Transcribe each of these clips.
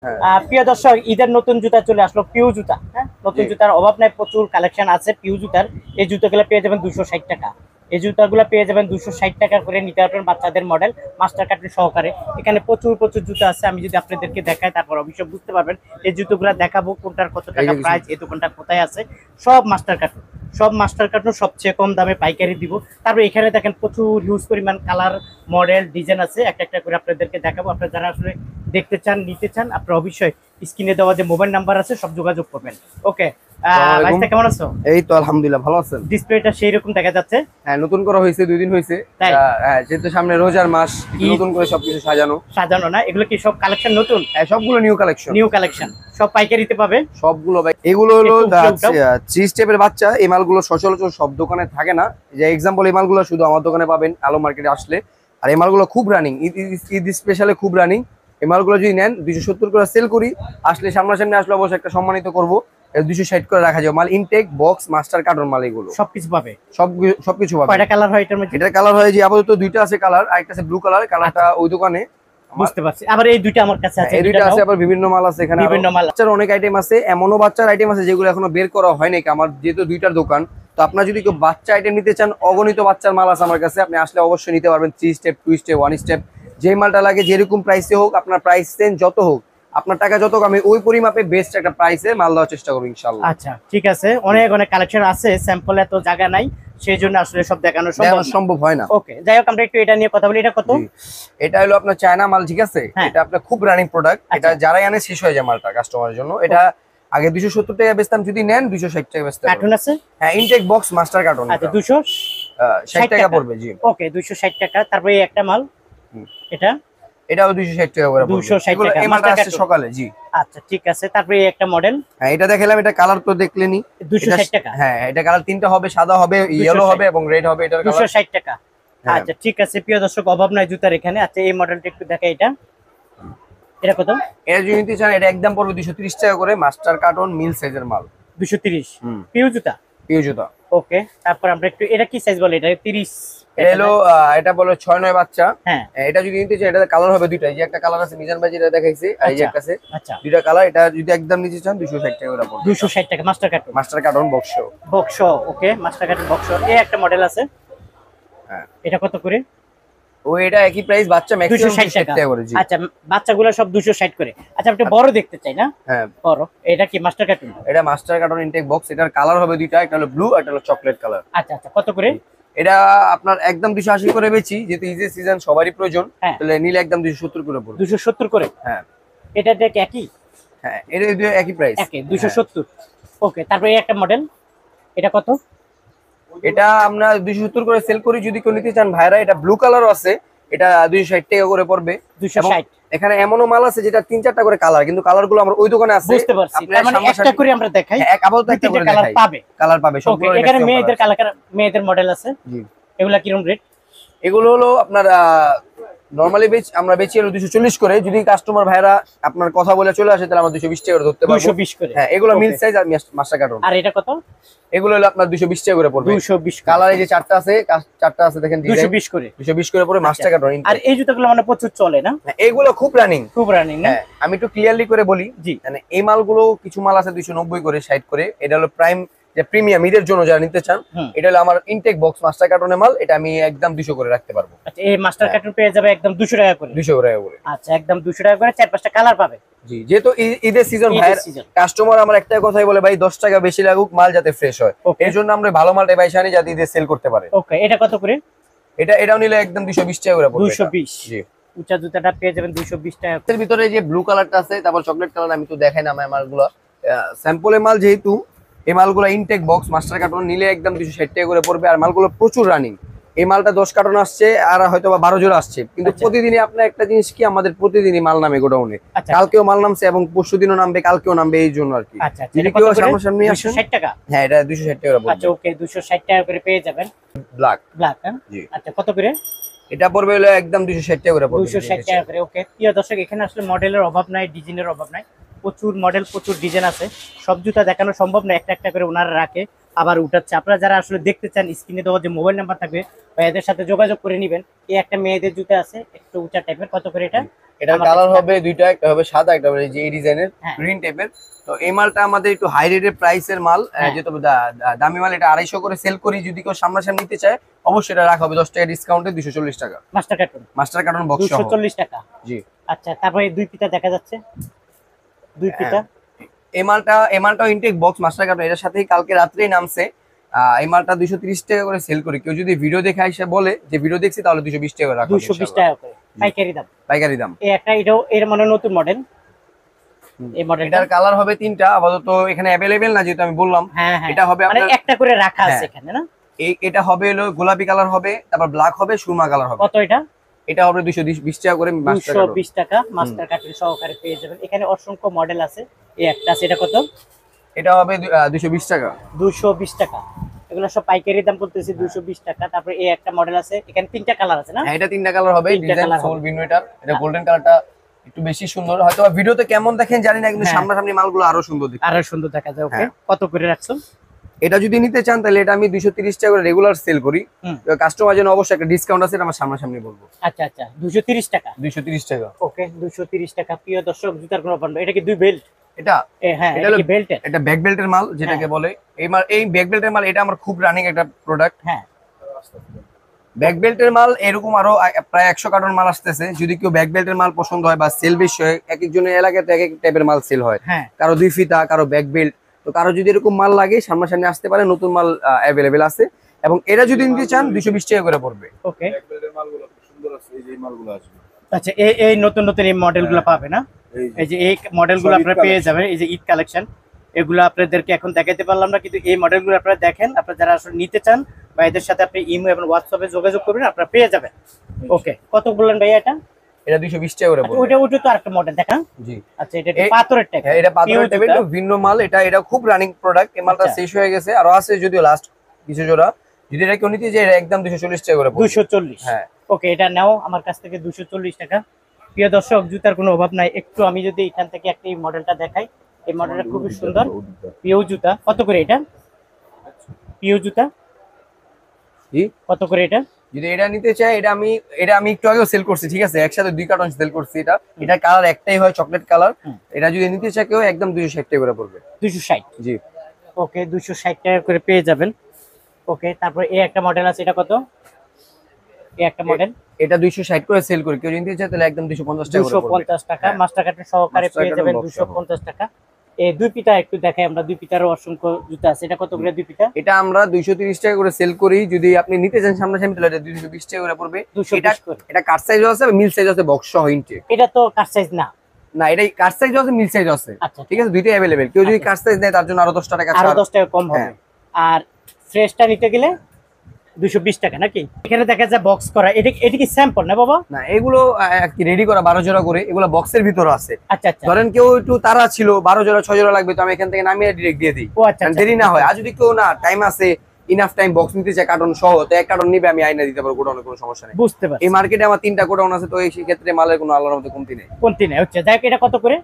হ্যাঁ। প্রিয় দর্শক, ঈদের নতুন জুতা চলে আসলো, পিউ জুতা। হ্যাঁ, নতুন জুতার অভাব নাই, প্রচুর কালেকশন আছে পিউ জুতার। এই জুতাগুলো পেয়ে যাবেন 260 টাকা। এই জুতাগুলো পেয়ে যাবেন 260 টাকা করে, নিতে পারবেন বাচ্চাদের মডেল মাস্টার কার্টুন সহকারে। এখানে প্রচুর প্রচুর জুতা আছে, আমি যদি আপনাদেরকে দেখাই তারপর অবশ্যই বুঝতে পারবেন। এই জুতোগুলো দেখাবো কোনটার কত এই টাকা যে কিছু প্রাইস, এই দোকানটা কোথায় আছে। সব মাস্টার কার্টুন, সব মাস্টার কার্টুন সবচেয়ে কম দামে পাইকারি দিব। তারপর এখানে দেখেন প্রচুর হিউজ পরিমাণ কালার, মডেল, ডিজাইন আছে, একটা একটা করে আপনাদেরকে দেখাবো। আপনারা যারা আসলে দেখতে চান, নিতে চান, আপনারা অবশ্যই স্ক্রিনে দেওয়া যে মোবাইল নাম্বার আছে সব যোগাযোগ করবেন। ওকে, ভাইস্তা কেমন আছো? এই তো আলহামদুলিল্লাহ, ভালো আছেন? ডিসপ্লেটা সেই রকম দেখা যাচ্ছে। হ্যাঁ, নতুন করা হয়েছে, 2 দিন হয়েছে। তাই? হ্যাঁ, যেহেতু সামনে রোজার মাস, ঈদ। নতুন করে সবকিছু সাজানো। সাজানো না, এগুলো কি সব কালেকশন নতুন? হ্যাঁ, সবগুলো নিউ কালেকশন। নিউ কালেকশন, সব পাইকারিতে পাবে সবগুলো ভাই, এগুলো হলো একটু উপরে উঠাও। 3 স্টেপের বাচ্চা। এই মালগুলো সচরাচর সব দোকানে থাকে না। যে এক্সাম্পল, এই মালগুলো শুধু আমার দোকানে পাবেন, আলো মার্কেটে আসলে। আর এই মালগুলো খুব রানিং, ঈদ স্পেশালে খুব রানিং। এই মালগুলো যদি নেন 270 করে সেল করি। আসলে সামনাসামনি আসলে অবশ্যই একটা সম্মানিত করবো। 260 করে রাখা যাবে। মাল ইনটেক, বক্স, মাস্টার কার্টন মাল, এগুলো সবকিছু পাবে। সবকিছু পাবে। কয়টা কালার হয় এটার মধ্যে? এটার কালার হয় যে আপাতত 2টা আছে কালার, আরেকটা আছে ব্লু কালার। কালারটা ওই দোকানে বুঝতে পারছি। আবার এই দুইটা আমার কাছে আছে, এই দুইটা আছে। আবার বিভিন্ন মাল আছে এখানে, বিভিন্ন মাল। বাচ্চার অনেক আইটেম আছে। এমনও বাচ্চার আইটেম আছে যেগুলো এখনো বের করা হয় নাই। আমার যেহেতু 2টার দোকান, তো আপনার যদি কেউ বাচ্চা আইটেম নিতে চান, অগণিত বাচ্চার মাল আছে আমার কাছে। আপনি আসলে অবশ্যই নিতে পারবেন। 3 স্টেপ, 2 স্টেপ, 1 স্টেপ, যে মালটা লাগে যেরকম প্রাইসে হোক, আপনার প্রাইস চেঞ্জ যত হোক, আপনার টাকা যত, আমি ওই পরিমাপে বেস্ট একটা প্রাইসে মাল দেওয়ার চেষ্টা করবো ইনশাআল্লাহ। আচ্ছা, ঠিক আছে। অনেক অনেক কালেকশন আছে, স্যাম্পল এত জায়গা নাই, সেই জন্য আসলে সব দেখানো সম্ভব হয় না। ওকে, যাই হোক, আমরা একটু এটা নিয়ে কথা বলি। এটা কত? এটা হলো আপনার চায়না মাল, ঠিক আছে? হ্যাঁ। এটা আপনার খুব রানিং প্রোডাক্ট। এটা যারাই আনে শেষ হয়ে যায় মালটা কাস্টমারের জন্য। এটা আগে 270 টাকা বেচতাম, যদি নেন 260 টাকা বেচতে পারবেন। কার্টুন আছে? হ্যাঁ, ইনটেক বক্স মাস্টার কার্টন। আচ্ছা, 260 টাকা পড়বে। জি, ওকে, 260 টাকা। তারপরে এই একটা মাল, এটা এটাও 260 টাকা করে পড়বে। 260 এগুলো টাকা এই মালটা মাস্টার আসছে কার্টুন। সকালে। জি, আচ্ছা, ঠিক আছে। তারপরে এই একটা মডেল, হ্যাঁ, এটা দেখালাম। এটা কালার তো দেখলেনি। 260 টাকা। হ্যাঁ, এটা কালার 3টা হবে, সাদা হবে, ইয়েলো হবে এবং রেড হবে। এটার কালার 260 টাকা। হ্যাঁ। আচ্ছা, ঠিক আছে। প্রিয় দর্শক, অভাব নাই জুতার এখানে। আচ্ছা, এই মডেলটা একটু দেখাই। এটা কত? এটা যদি নিতে চান, এটা একদম পড়বে 230 টাকা করে। মাস্টার কার্টন মিল সাইজের মাল, 230। হুম, পিউ জুতা। পিউ জুতা। ওকে, তারপর আমরা একটু, এটা কি সাইজ বলে? এটা 30। এটা হলো এটা বলে 6-9 বাচ্চা। হ্যাঁ। এটা যদি নিতে চান, এটা কালার হবে 2টা। এই যে একটা কালার আছে মিজান ভাই যেটা দেখাইছে, আর এই যে একটা আছে। আচ্ছা, 2টা কালার। এটা যদি একদম নিতে চান 260 টাকা করে পড়বে। 260 টাকা master carton. Master carton box. Box. Okay, master carton box. এই একটা মডেল আছে, হ্যাঁ, এটা কত করে? ও এটা একই প্রাইস, বাচ্চা ম্যাক্সিমাম 260 টাকা করে। জি, আচ্ছা, বাচ্চাগুলো সব 260 করে। আচ্ছা, আপনি বড় দেখতে চাই না? হ্যাঁ, বড়। এটা কি মাস্টার কার্টুন? এটা মাস্টার কার্টন ইনটেক বক্স। এটার কালার হবে 2টা, একটা হলো ব্লু, একটা হলো চকলেট কালার। আচ্ছা আচ্ছা, কত করে? এটা আপনার একদম 280 করে বেচি, যেহেতু ঈদের সিজন সবারই প্রয়োজন। হ্যাঁ। তাহলে নিলে একদম 270 করে পড়বে। 270 করে। হ্যাঁ, এটা কি একই? হ্যাঁ, এটা একই প্রাইস। একই 270। ওকে, তারপরে এই একটা মডেল, এটা কত? এটা আমরা 270 করে সেল করি। যদি কেউ নিতে চান ভাইরা, এটা ব্লু কালারও আছে। এটা 260 টাকা করে পড়বে। 260। এখানে এমনও মাল আছে যেটা 3-4টা করে কালার, কিন্তু কালার গুলো আমরা ওই দোকানে আছে। বুঝতে পারছি, তার মানে একটা করে আমরা দেখাই। এক আপাতত একটা করে কালার দেখাই। পাবে। কালার পাবে সবগুলো। ওকে, এখানে মেয়েদের কালার, মেয়েদের মডেল আছে। জি, এগুলা কিরকম রেট? এগুলো হলো আপনার নরমালি আমরা বেচি হলো 240 করে। যদি কাস্টমার ভাইরা আপনার কথা বলে চলে আসে, তাহলে আমরা 220 টাকা করে ধরতে পারবো। 220 করে। হ্যাঁ, এগুলো মিল সাইজ আর মাস্টার কার্টন। আর এটা কত? এগুলো হলো আপনার 220 টাকা করে পড়বে। 220 কালার এই যে 4টা আছে দেখেন, 220 করে। 220 করে পড়ে মাস্টার কার্টন। আর এই জুতাগুলো মানে প্রচুর চলে না? এগুলো খুব রানিং, খুব রানিং না? হ্যাঁ। আমি একটু ক্লিয়ারলি করে বলি। জি, মানে এই মালগুলো কিছু মাল আছে 290 করে, 60 করে। এটা হলো প্রাইম, যে প্রিমিয়াম ঈদের জন্য যারা নিতে চান। এটা হলো আমার ইনটেক বক্স মাস্টার কার্টনের মাল। এটা আমি একদম 200 করে রাখতে পারবো। আচ্ছা, এই মাস্টার কার্টুন পেয়ে যাবে একদম 200 টাকা করে। 200 টাকা করে। আচ্ছা, একদম 200 টাকা করে, 4-5টা কালার পাবে। জি, যেহেতু ঈদের সিজন ভাই, কাস্টমার আমার একটাই কথাই বলে, ভাই 10 টাকা বেশি লাগুক, মাল যাতে ফ্রেশ হয়। এর জন্য আমরা ভালো মালটাই ভাই আনি, যাতে ঈদে সেল করতে পারে। ওকে, এটা কত করে? এটাও নিলে একদম 220 টাকা করে পড়বে। 220। জি, উঁচা জুতাটা পেয়ে যাবেন 220 টাকা। এর ভিতরে যে ব্লু কালারটা আছে, তারপর চকলেট কালার, আমি তো দেখাই না আমার মালগুলো স্যাম্পলের মাল। যেহেতু এই মালগুলো ইনটেক বক্স মাস্টার কার্টন, নিলে একদম 260 টাকা করে পড়বে। আর মালগুলো প্রচুর রানিং। এই মালটা 10 কার্টন আসছে, আর হয়তো বা 12 জোড়া আসছে, কিন্তু প্রতিদিনই আপনার একটা জিনিস কি, আমাদের প্রতিদিনই মাল নামে গোডাউনে। কালকেও মাল নামছে এবং পরশুদিনও নামবে, কালকেও নামবে, এই জন্য আর কি। আচ্ছা, যদি কেউ সামনাসামনি আসে 260 টাকা। হ্যাঁ, এটা 260 টাকা করে পড়বে। আচ্ছা, ওকে, 260 টাকা করে পেয়ে যাবেন। ব্ল্যাক। হ্যাঁ। জি, আচ্ছা, কত করে? এটা পড়বে হলো একদম 260 টাকা করে পড়বে। 260 টাকা করে। ওকে, প্রিয় দর্শক, এখানে আসলে মডেলের অভাব নাই, ডিজাইনের অভাব নাই। প্রচুর মডেল, প্রচুর ডিজাইন আছে। সব জুতা দেখানো সম্ভব না, একটা একটা করে ওনারা রাখে। আবার উঠাচ্ছে। আপনারা যারা আসলে দেখতে চান স্ক্রিনে দেওয়া যে মোবাইল নাম্বার থাকবে ভাইয়াদের সাথে যোগাযোগ করে নেবেন। এই একটা মেয়েদের জুতা আছে একটু উঁচা টাইপের, কত করে এটা? এটার আমার কালার কাছে হবে দুইটা, একটা হবে সাদা, একটা হবে যে এই ডিজাইনের হ্যাঁ। গ্রিন টাইপের। তো এই মালটা আমাদের একটু হাই রেটের প্রাইসের মাল, হ্যাঁ। যেহেতু দামি মাল, এটা 250 করে সেল করি। যদি কেউ সামনাসামনি নিতে চায় অবশ্যই এটা রাখা হবে 10 টাকা ডিসকাউন্টে 240 টাকা master carton master carton box সহ। 240 টাকা। জি। আচ্ছা, তারপরে দুই পিতা দেখা যাচ্ছে, দুই পিতা। এই মালটাও ইনটেক বক্স মাস্টার কার্টন, এটার সাথেই কালকে রাত্রেই নামছে। এই মালটা 230 টাকা করে সেল করি। কেউ যদি ভিডিও দেখে এসে বলে যে ভিডিও দেখছি, তাহলে 220 টাকা করে রাখা হবে 220 টাকা করে পাইকারি দাম। পাইকারি দাম। এই একটা, এটাও এর মানে নতুন মডেল। এই মডেলটার এটার কালার হবে তিনটা, আপাতত এখানে अवेलेबल না, যেহেতু আমি বললাম। হ্যাঁ হ্যাঁ, এটা হবে মানে আপনার একটা করে রাখা আছে হ্যাঁ। এখানে না? এটা হবে হলো গোলাপি কালার হবে, তারপর ব্ল্যাক হবে, সুরমা কালার হবে। কত এটা? এটা হবে 220 টাকা করে মাস্টার কার্টন। 220 টাকা মাস্টার কার্টুন সহকারে পেয়ে যাবেন। এখানে অসংখ্য মডেল আছে। এই একটা আছে, এটা কত? এটা হবে 220 টাকা। 220 টাকা। এগুলো সব পাইকারি দাম বলতেছি, 220 টাকা। তারপরে এই একটা মডেল আছে, এখানে তিনটা কালার আছে না? হ্যাঁ, এটা তিনটা কালার হবে, তিনটা ডিজাইন colour সোল হবে। ভিন্ন। এটা গোল্ডেন কালারটা একটু বেশি সুন্দর, হয়তো ভিডিওতে কেমন দেখেন জানি না, কিন্তু হ্যাঁ। সামনাসামনি মালগুলো আরো সুন্দর দেখতে। আরো সুন্দর দেখা যায়। ওকে, হ্যাঁ। কত করে রাখছো? এটা যদি নিতে চান তাহলে এটা আমি 230 টাকা করে রেগুলার সেল করি। হুম। কাস্টমার জন্য অবশ্যই একটা ডিসকাউন্ট আছে, এটা আমার সামনাসামনি বলবো। আচ্ছা আচ্ছা, 230 টাকা। 230 টাকা। ওকে, 230 টাকা। প্রিয় দর্শক, জুতার কোনো পান, এটা কি দুই বেল্ট? এটা হ্যাঁ, এটা এটা হলো কি বেল্টের? এটা ব্যাক বেল্টের মাল যেটাকে বলে। এই ব্যাক বেল্টের মাল এটা আমার খুব রানিং একটা প্রোডাক্ট। হ্যাঁ। ব্যাক বেল্টের মাল এরকম আরো প্রায় 100 কার্টন মাল আসতেছে। যদি কেউ ব্যাক বেল্টের মাল পছন্দ হয় বা সেল বেশি হয়, এক একজনের এলাকাতে এক এক টাইপের মাল সেল হয়। হ্যাঁ। কারো 2 ফিতা, কারো ব্যাক বেল্ট। তো কারো যদি এরকম মাল লাগে সামনাসামনি আসতে পারে, নতুন মাল অ্যাভেলেবেল আছে। এবং এটা যদি নিতে চান 220 টাকা করে পড়বে। ওকে, ব্যাকবেল্টের মালগুলো খুব সুন্দর আছে, এই যে এই মালগুলো আসবে। আচ্ছা, এই নতুন নতুন এই মডেলগুলো পাবে না? এই যে এই মডেলগুলো সব ঈদ আপনারা পেয়ে collection। যাবেন। এই যে ঈদ কালেকশন, এগুলো আপনাদেরকে এখন দেখাতে পারলাম না, কিন্তু এই মডেলগুলো আপনারা দেখেন। আপনারা যারা আসলে নিতে চান বা এদের সাথে আপনি ইমো এবং হোয়াটসঅ্যাপে যোগাযোগ করবেন, আপনারা পেয়ে যাবেন। ওকে, কত বললেন ভাইয়া এটা? এটা 220 টাকা করে আচ্ছা, পড়বে। ওইটা তো আরেকটা মডেল দেখা। জি। আচ্ছা, এটা একটু পাথরের টাইপ। হ্যাঁ, এটা পাথরের টাইপের, একটু ভিন্ন মাল। এটা খুব রানিং প্রোডাক্ট। এই মালটা আচ্ছা। শেষ হয়ে গেছে, আরো আছে যদিও লাস্ট কিছু জোড়া। যদি এটা কেউ নিতে চায়, এটা একদম 240 টাকা করে পড়বে। 240। হ্যাঁ। ওকে, এটা নাও আমার কাছ থেকে 240 টাকা। প্রিয় দর্শক, জুতার কোনো অভাব নাই। একটু আমি যদি এখান থেকে একটা এই মডেলটা দেখাই, এই মডেলটা খুবই সুন্দর। পিও জুতা, কত করে এটা? পিও জুতা জি। কত করে এটা? যদি এটা নিতে চাই, এটা আমি একটু আগেও সেল করছি, ঠিক আছে? একসাথে 2 কার্টন সেল করছি। এটা কালার একটাই হয়, চকলেট কালার। এটা যদি নিতে চাই কেউ, একদম 260 টাকা করে পড়বে। 260। জি। ওকে, 260 টাকা করে পেয়ে যাবেন। ওকে, তারপর এই একটা মডেল আছে, এটা কত? এই একটা মডেল এটা 260 করে সেল করি। কেউ নিতে চায় তাহলে একদম 250 টাকা করে পড়বে। 250 টাকা হ্যাঁ। মাস্টার কার্টুন সহকারে মাস্টার পেয়ে কার্টুন যাবেন। বক্স সহ। 250 টাকা। এই দুই পিতা একটু দেখাই আমরা, দুই পিতারও অসংখ্য জুতা আছে। এটা কত করে দুই পিতা? এটা আমরা 230 টাকা করে সেল করি। যদি আপনি নিতে চান সামনাসামনি, তাহলে এটা 220 টাকা করে পড়বে। 220 করে। এটা কাট সাইজও আছে, মিল সাইজ আছে, বক্স সহ ইনটেক। এটা তো কাট সাইজ না। না, এটা কাট সাইজও আছে, মিল সাইজও আছে। আচ্ছা, ঠিক আছে, দুইটাই अवेलेबल। কেউ যদি আচ্ছা। কাট সাইজ নেয় তার জন্য আরো 10 টাকা আরো ছাড়। 10 টাকা কম হবে। হ্যাঁ। আর ফ্রেশটা নিতে গেলে 220 টাকা নাকি? এখানে দেখা যায় বক্স করা। এটা কি স্যাম্পল না বাবা? না, এগুলো কি রেডি করা 12 জোড়া করে, এগুলো বক্সের ভিতরে আছে। আচ্ছা আচ্ছা। ধরেন কেউ একটু তারা ছিল, 12 জোড়া 6 জোড়া লাগবে, তো আমি এখান থেকে নামিয়ে ডিরেক্ট দিয়ে দিই। ও আচ্ছা কারণ আচ্ছা। দেরি না হয়। আর যদি কেউ না টাইম আছে, ইনাফ টাইম, বক্স নিতে চায় কার্টন সহ, তো এক কার্টন নিবে, আমি আইনা দিতে পারবো, গোডাউনে কোনো সমস্যা নেই। বুঝতে পারছি। এই মার্কেটে আমার 3টা গোডাউন আছে, তো এই ক্ষেত্রে মালের কোনো আল্লাহর মধ্যে কমতি নেই। কোনটি নেই হচ্ছে। দেখ, এটা কত করে?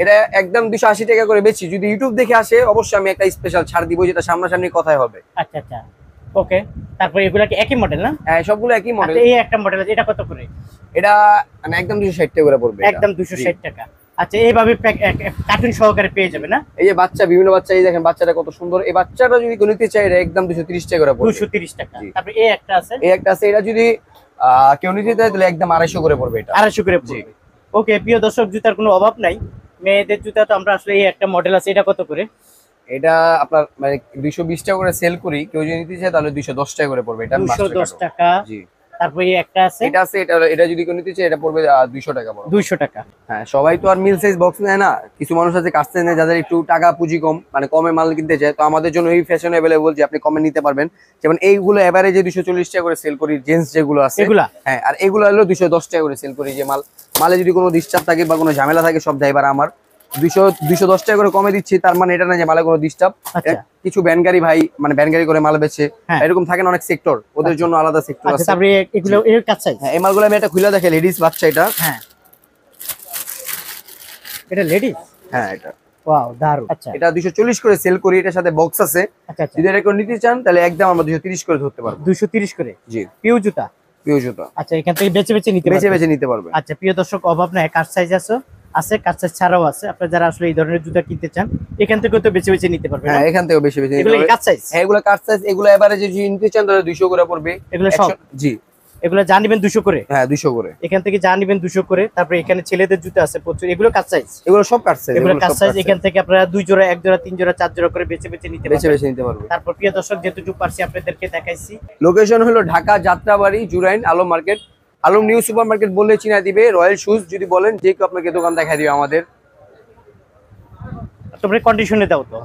এটা একদম 280 টাকা করে বেচি। যদি ইউটিউব দেখে আসে, অবশ্যই আমি একটা স্পেশাল ছাড় দিব, যেটা সামনাসামনি কথাই হবে। আচ্ছা আচ্ছা। ওকে, তারপর এগুলা কি একই মডেল না? হ্যাঁ, সবগুলো একই মডেল। আচ্ছা, এই একটা মডেল আছে, এটা কত করে? এটা মানে একদম 260 টাকা করে পড়বে। এটা। একদম 260 টাকা। আচ্ছা, এইভাবে কার্টুন সহকারে পেয়ে যাবে না? এই যে বাচ্চা, বিভিন্ন বাচ্চা, এই দেখেন বাচ্চাটা কত সুন্দর। এই বাচ্চাটা যদি কেউ নিতে চায়, এটা একদম 230 টাকা করে পড়বে। 230 টাকা। জি। তারপর এই একটা আছে, এই একটা আছে, এটা যদি কেউ নিতে চায় তাহলে একদম 250 করে পড়বে এটা। 250 করে পড়বে। ওকে, প্রিয় দর্শক, জুতার কোনো অভাব নাই। মেয়েদের জুতা তো আমরা আসলে এই একটা মডেল আছে, এটা কত করে? এটা আপনার মানে 220 টাকা করে সেল করি। কেউ যদি নিতে চায় তাহলে 210 টাকা করে পড়বে। এটা 210 টাকা। জি। তারপর এই একটা আছে, এটা আছে, এটা যদি কেউ নিতে চায়, এটা পড়বে 200 টাকা পড়বে। 200 টাকা। হ্যাঁ, সবাই তো আর মিল সাইজ বক্স নেয় না। কিছু মানুষ আছে কাছ থেকে নেয়, যাদের একটু টাকা পুঁজি কম, মানে কমে মাল কিনতে চায়। তো আমাদের জন্য এই ফ্যাশন अवेलेबल যে আপনি কমে নিতে পারবেন। যেমন এইগুলো এভারেজে 240 টাকা করে সেল করি, জেন্টস যেগুলো আছে এগুলা? হ্যাঁ, আর এগুলো হলো 210 টাকা করে সেল করি। যে মালে যদি কোনো ডিস্টার্ব থাকে বা কোনো ঝামেলা থাকে, সব ড্রাইভার আমার 210 টাকা করে কমে দিচ্ছি। তার মানে এটা না যে মালে কোনো ডিস্টার্ব। আচ্ছা। কিছু ভ্যানগাড়ি ভাই, মানে ভ্যানগাড়ি করে মাল বেচে, হ্যাঁ। এরকম থাকেন অনেক সেক্টর, ওদের জন্য আলাদা সেক্টর আচ্ছা, আছে। তারপরে এগুলো এর কাট সাইজ। হ্যাঁ, এই মালগুলো আমি এটা খুলে দেখে, লেডিস বাচ্চা এটা। হ্যাঁ, এটা লেডিস। হ্যাঁ, এটা ওয়াও দারুন। আচ্ছা এটা 240 করে সেল করি, এটার সাথে বক্স আছে। আচ্ছা আচ্ছা যদি এটা কেউ নিতে চান তাহলে একদম আমরা 230 করে ধরতে পারবো। 230 করে জি, পিউ জুতা। পিও জুতা আচ্ছা এখান থেকে বেছে বেছে নিতে বেছে পারবেন। বেছে নিতে পারবে। আচ্ছা প্রিয় দর্শক, অভাব নাই, কার সাইজ আছে কার সাইজ ছাড়াও আছে। আপনারা যারা আসলে এই ধরনের জুতা কিনতে চান এখান থেকে তো বেছে বেছে নিতে পারবেন। হ্যাঁ, এখান থেকে বেশি বেশি নিতে এগুলো পারবে। কার সাইজ? হ্যাঁ, এগুলো কাট সাইজ, এগুলো এভারেজে যদি নিতে চান তাহলে 200 করে পড়বে। এগুলো সব? জি, এগুলো যা নিবেন 200 করে। হ্যাঁ 200 করে। এখান থেকে যা নিবেন 200 করে। তারপরে এখানে ছেলেদের জুতা আছে প্রচুর, এগুলো কার সাইজ? এগুলো সব কাট সাইজ, এগুলো এগুলো কার সব সাইজ। কাট এখান থেকে আপনারা 2 জোড়া, 1 জোড়া, 3 জোড়া, 4 জোড়া করে বেছে বেছে নিতে বেছে পারবেন। বেছে নিতে পারবে। তারপর প্রিয় দর্শক যেটুকু পারছি আপনাদেরকে দেখাইছি। লোকেশন হলো Dhaka Jatrabari, Jurain, Alam market. Alam new super market বললে চিনা দিবে। রয়্যাল শুজ যদি বলেন যে কেউ আপনাকে দোকান দেখাই দিবে আমাদের। তোমরা কন্ডিশনে দাও তো,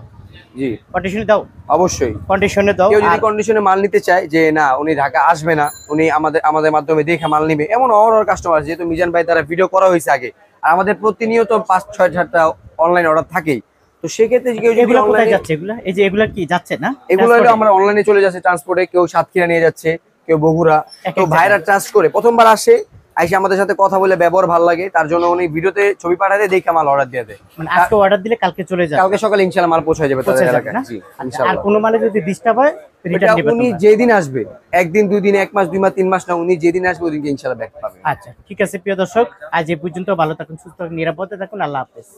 জি কন্ডিশনে দাও, অবশ্যই। কন্ডিশনে দাও। কেউ যদি আর কন্ডিশনে মাল নিতে চায় যে না উনি ঢাকা আসবে না, উনি আমাদের মাধ্যমে দেখে মাল নিবে, এমন অর্ডার কাস্টমার আছে। যেহেতু মিজান ভাই তারা ভিডিও করা হয়েছে আগে, আর আমাদের প্রতিনিয়ত 5-6-7টা অনলাইন অর্ডার থাকেই। তো সেক্ষেত্রে কেউ যদি এগুলো কোথায় অনলাইনে, যাচ্ছে? এগুলা এই যে এগুলা কি যাচ্ছে না? এগুলো হলো আমরা অনলাইনে চলে যাচ্ছে ট্রান্সপোর্টে। কেউ সাতক্ষীরা নিয়ে যাচ্ছে, কেউ বগুড়া। এক তো এক ভাইরা ট্রাস্ট করে প্রথমবার আসে, আইসে আমাদের সাথে কথা বলে ব্যবহার ভালো লাগে, তার জন্য উনি ভিডিওতে ছবি পাঠাতে দেখে মাল অর্ডার দিয়ে দেয়। মানে আজকে অর্ডার দিলে কালকে চলে যাবে। কালকে সকালে ইনশাআল্লাহ মাল পৌঁছে যাবে তাদের পৌঁছে যাবে এলাকায়। না? জি আচ্ছা, আর ইনশাআল্লাহ। কোনো মালে যদি ডিস্টার্ব হয় এটা রিটার্ন দিবে উনি তোমরা? যেদিন আসবে, একদিন 2 দিন 1 মাস 2 মাস 3 মাস না, উনি যেদিন আসবে ওদিনকে ইনশাআল্লাহ ব্যাক পাবে। আচ্ছা ঠিক আছে প্রিয় দর্শক, আজ এই পর্যন্ত। ভালো থাকুন, সুস্থ থাকুন, নিরাপদে থাকুন। আল্লাহ হাফেজ।